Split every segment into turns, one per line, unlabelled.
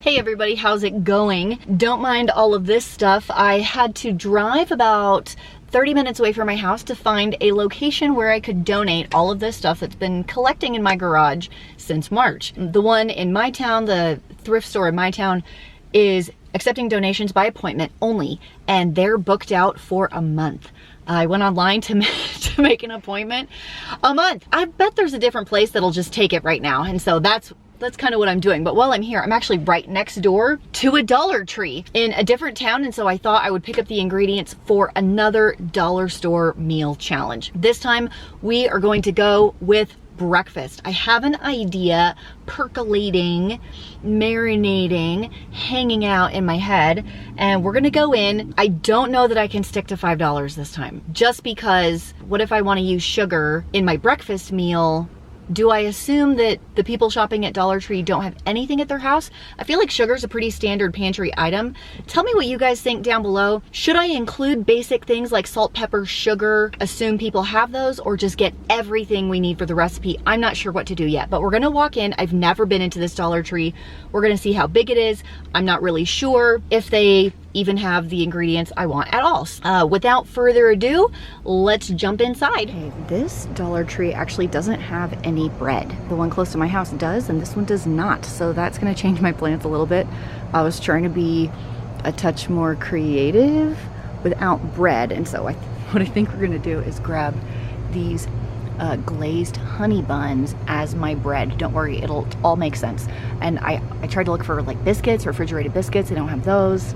Hey everybody, how's it going? Don't mind all of this stuff. I had to drive about 30 minutes away from my house to find a location where I could donate all of this stuff that's been collecting in my garage since March. The one in my town, the thrift store in my town, is accepting donations by appointment only, and they're booked out for a month. I went online to make an appointment. A month. I bet there's a different place that'll just take it right now, and so that's kind of what I'm doing. But while I'm here, I'm actually right next door to a Dollar Tree in a different town, and so I thought I would pick up the ingredients for another dollar store meal challenge. This time we are going to go with breakfast. I have an idea percolating, marinating, hanging out in my head, and we're gonna go in. I don't know that I can stick to $5 this time, just because what if I want to use sugar in my breakfast meal? Do I assume that the people shopping at Dollar Tree don't have anything at their house? I feel like sugar is a pretty standard pantry item. Tell me what you guys think down below. Should I include basic things like salt, pepper, sugar, assume people have those, or just get everything we need for the recipe? I'm not sure what to do yet, but we're gonna walk in. I've never been into this Dollar Tree. We're gonna see how big it is. I'm not really sure if they even have the ingredients I want at all. Without further ado, let's jump inside. Okay, this Dollar Tree actually doesn't have any bread. The one close to my house does, and this one does not. So that's gonna change my plans a little bit. I was trying to be a touch more creative without bread. And so what I think we're gonna do is grab these glazed honey buns as my bread. Don't worry, it'll all make sense. And I tried to look for like biscuits, refrigerated biscuits. I don't have those.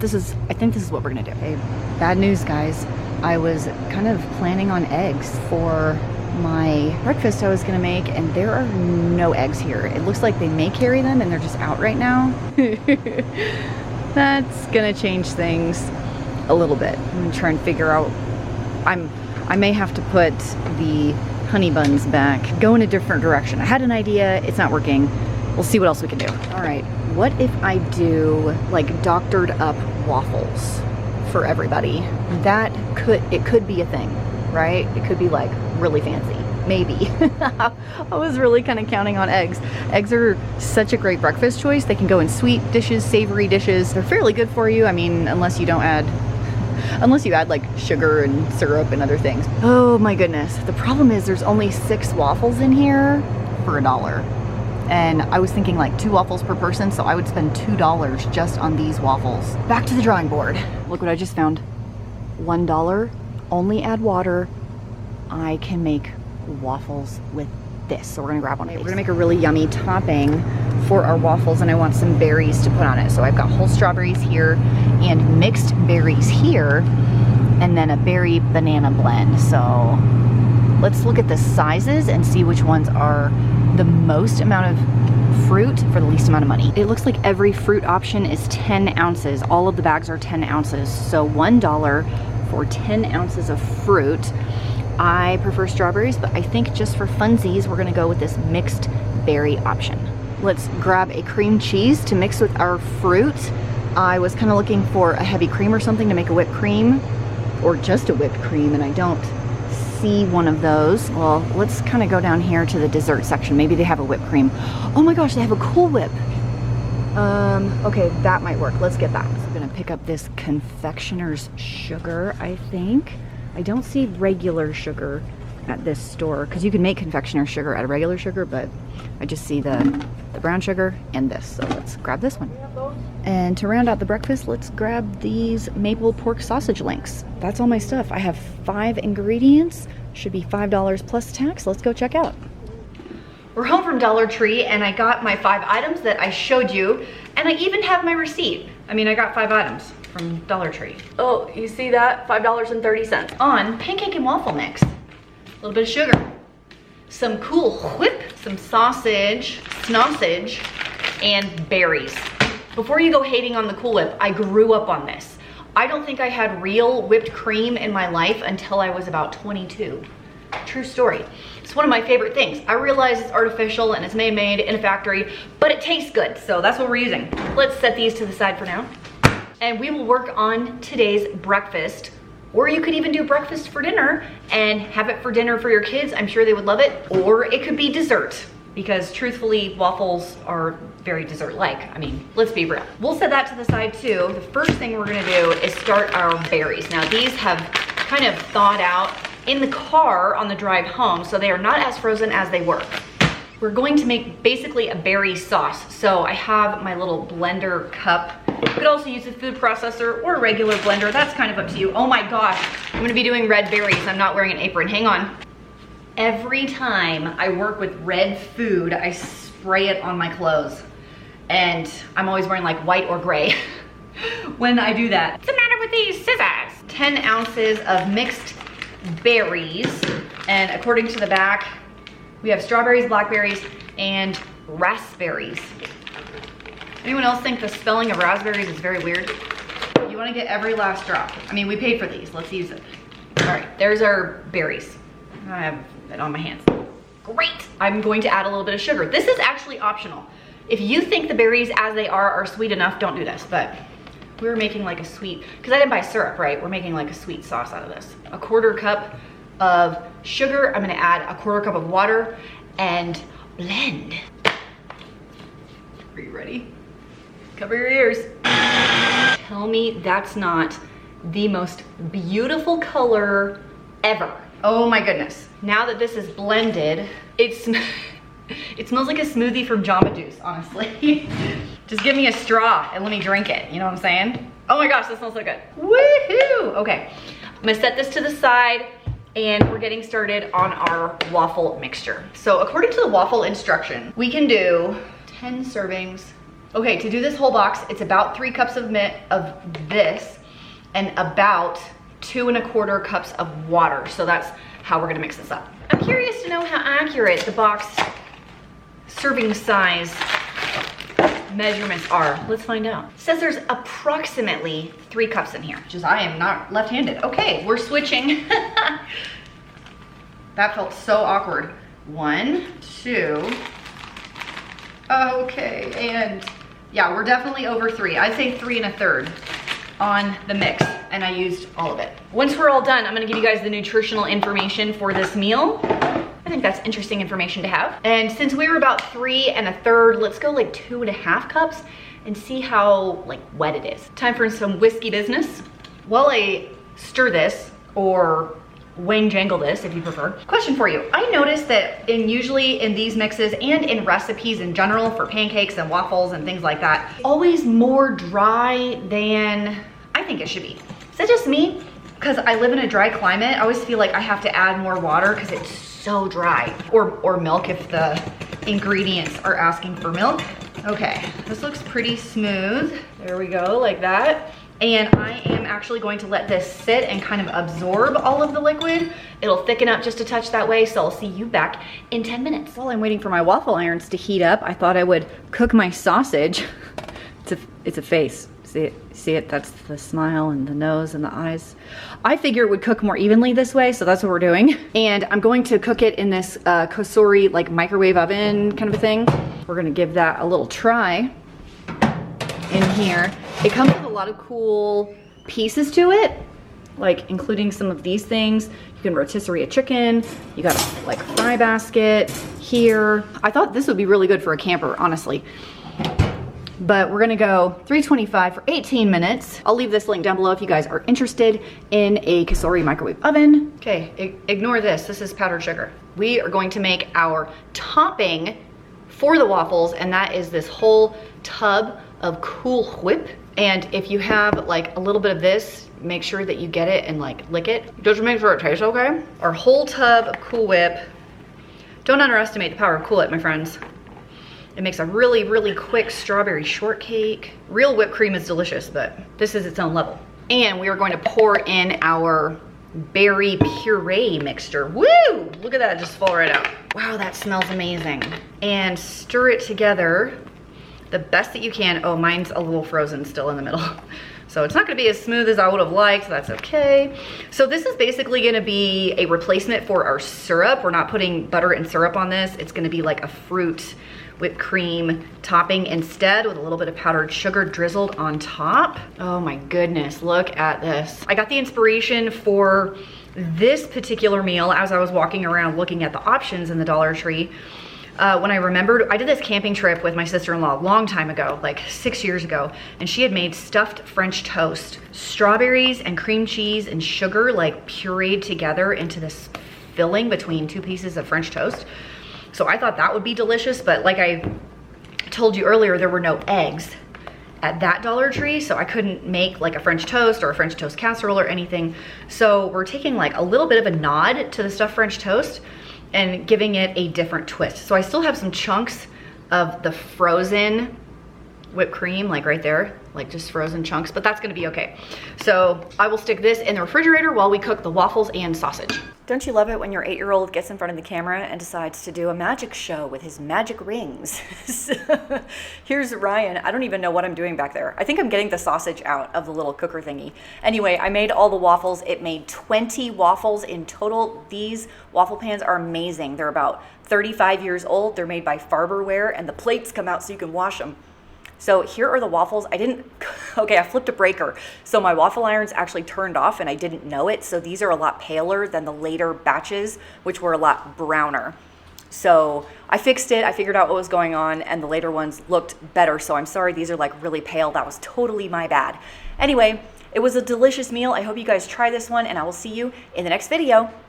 I think this is what we're gonna do. Okay, bad news, guys. I was kind of planning on eggs for my breakfast I was gonna make, and there are no eggs here. It looks like they may carry them and they're just out right now. That's gonna change things a little bit. I'm gonna try and figure out, I may have to put the honey buns back, go in a different direction. I had an idea, it's not working. We'll see what else we can do. All right, what if I do like doctored up waffles for everybody? It could be a thing, right? It could be like really fancy, maybe. I was really kind of counting on eggs. Eggs are such a great breakfast choice. They can go in sweet dishes, savory dishes. They're fairly good for you. I mean, unless you add like sugar and syrup and other things. Oh my goodness. The problem is there's only 6 waffles in here for $1. And I was thinking like 2 waffles per person, so I would spend $2 just on these waffles. Back to the drawing board. Look what I just found. $1, only add water. I can make waffles with this. So we're gonna grab one of these. We're gonna make a really yummy topping for our waffles, and I want some berries to put on it. So I've got whole strawberries here and mixed berries here, and then a berry banana blend. So let's look at the sizes and see which ones are the most amount of fruit for the least amount of money. It looks like every fruit option is 10 ounces. All of the bags are 10 ounces. So $1 for 10 ounces of fruit. I prefer strawberries, but I think just for funsies, we're gonna go with this mixed berry option. Let's grab a cream cheese to mix with our fruit. I was kind of looking for a heavy cream or something to make a whipped cream, or just a whipped cream, and I don't see one of those. Well, let's kind of go down here to the dessert section. Maybe they have a whipped cream. Oh my gosh, they have a Cool Whip. Okay, that might work. Let's get that. So I'm gonna pick up this confectioner's sugar, I think. I don't see regular sugar at this store, because you can make confectioner's sugar out of regular sugar, but I just see the brown sugar and this. So let's grab this one. And to round out the breakfast, let's grab these maple pork sausage links. That's all my stuff. I have 5 ingredients. Should be $5 plus tax. Let's go check out. We're home from Dollar Tree, and I got my 5 items that I showed you, and I even have my receipt. I mean, I got 5 items from Dollar Tree. Oh, you see that? $5.30 on pancake and waffle mix. A little bit of sugar, some Cool Whip, some sausage, and berries. Before you go hating on the Cool Whip, I grew up on this. I don't think I had real whipped cream in my life until I was about 22. True story. It's one of my favorite things. I realize it's artificial and it's made in a factory, but it tastes good, so that's what we're using. Let's set these to the side for now. And we will work on today's breakfast, or you could even do breakfast for dinner and have it for dinner for your kids. I'm sure they would love it. Or it could be dessert. because truthfully, waffles are very dessert-like. I mean, let's be real. We'll set that to the side too. The first thing we're gonna do is start our berries. Now these have kind of thawed out in the car on the drive home, so they are not as frozen as they were. We're going to make basically a berry sauce. So I have my little blender cup. You could also use a food processor or a regular blender. That's kind of up to you. Oh my gosh, I'm gonna be doing red berries. I'm not wearing an apron, hang on. Every time I work with red food, I spray it on my clothes. And I'm always wearing like white or gray when I do that. What's the matter with these scissors? 10 ounces of mixed berries. And according to the back, we have strawberries, blackberries, and raspberries. Anyone else think the spelling of raspberries is very weird? You wanna get every last drop. I mean, we paid for these, let's use it. All right, there's our berries. I have it on my hands. Great, I'm going to add a little bit of sugar. This is actually optional. If you think the berries as they are sweet enough, don't do this, but we were making like a sweet, because I didn't buy syrup, right? We're making like a sweet sauce out of this. A 1/4 cup of sugar. I'm gonna add a 1/4 cup of water and blend. Are you ready? Cover your ears. Tell me that's not the most beautiful color ever. Oh my goodness. Now that this is blended, it smells like a smoothie from Jamba Juice, honestly. Just give me a straw and let me drink it, you know what I'm saying? Oh my gosh, this smells so good. Woohoo! Okay, I'm gonna set this to the side and we're getting started on our waffle mixture. So according to the waffle instruction, we can do 10 servings. Okay, to do this whole box, it's about 3 cups of this and about 2 1/4 cups of water. So that's how we're gonna mix this up. I'm curious to know how accurate the box serving size measurements are. Let's find out. It says there's approximately 3 cups in here, which is, I am not left-handed. Okay, we're switching. That felt so awkward. 1, 2. Okay, and yeah, we're definitely over 3. I'd say 3 1/3 on the mix, and I used all of it. Once we're all done, I'm gonna give you guys the nutritional information for this meal. I think that's interesting information to have. And since we were about 3 1/3, let's go like 2 1/2 cups and see how like wet it is. Time for some whiskey business. While I stir this, or wang jangle this if you prefer. Question for you. I noticed that usually in these mixes and in recipes in general for pancakes and waffles and things like that, always more dry than I think it should be. Is that just me? Because I live in a dry climate, I always feel like I have to add more water because it's so dry. Or milk if the ingredients are asking for milk. Okay, this looks pretty smooth. There we go, like that. And I am actually going to let this sit and kind of absorb all of the liquid. It'll thicken up just a touch that way, so I'll see you back in 10 minutes. While I'm waiting for my waffle irons to heat up, I thought I would cook my sausage. It's a face. See it? That's the smile and the nose and the eyes. I figure it would cook more evenly this way, so that's what we're doing. And I'm going to cook it in this Kosori like microwave oven kind of a thing. We're gonna give that a little try in here. It comes with a lot of cool pieces to it, like including some of these things. You can rotisserie a chicken. You got a like fry basket here. I thought this would be really good for a camper, honestly. But we're gonna go 325 for 18 minutes. I'll leave this link down below if you guys are interested in a Kosori microwave oven. Okay, ignore this. This is powdered sugar. We are going to make our topping for the waffles, and that is this whole tub of Cool Whip. And if you have like a little bit of this, make sure that you get it and like lick it. Just to make sure it tastes okay. Our whole tub of Cool Whip. Don't underestimate the power of Cool Whip, my friends. It makes a really, really quick strawberry shortcake. Real whipped cream is delicious, but this is its own level. And we are going to pour in our berry puree mixture. Woo! Look at that just fall right out. Wow, that smells amazing. And stir it together the best that you can. Oh, mine's a little frozen still in the middle. So it's not gonna be as smooth as I would have liked, that's okay. So this is basically gonna be a replacement for our syrup. We're not putting butter and syrup on this. It's gonna be like a fruit whipped cream topping instead, with a little bit of powdered sugar drizzled on top. Oh my goodness, look at this. I got the inspiration for this particular meal as I was walking around looking at the options in the Dollar Tree. when I remembered, I did this camping trip with my sister-in-law a long time ago, like 6 years ago, and she had made stuffed French toast, strawberries and cream cheese and sugar like pureed together into this filling between 2 pieces of French toast. So I thought that would be delicious, but like I told you earlier, there were no eggs at that Dollar Tree, so I couldn't make like a French toast or a French toast casserole or anything. So we're taking like a little bit of a nod to the stuffed French toast and giving it a different twist. So I still have some chunks of the frozen whipped cream, like right there, like just frozen chunks, but that's gonna be okay. So I will stick this in the refrigerator while we cook the waffles and sausage. Don't you love it when your 8-year-old gets in front of the camera and decides to do a magic show with his magic rings? Here's Ryan. I don't even know what I'm doing back there. I think I'm getting the sausage out of the little cooker thingy. Anyway, I made all the waffles. It made 20 waffles in total. These waffle pans are amazing. They're about 35 years old. They're made by Farberware, and the plates come out so you can wash them. So here are the waffles. I flipped a breaker. So my waffle iron's actually turned off and I didn't know it. So these are a lot paler than the later batches, which were a lot browner. So I fixed it, I figured out what was going on, and the later ones looked better. So I'm sorry, these are like really pale. That was totally my bad. Anyway, it was a delicious meal. I hope you guys try this one, and I will see you in the next video.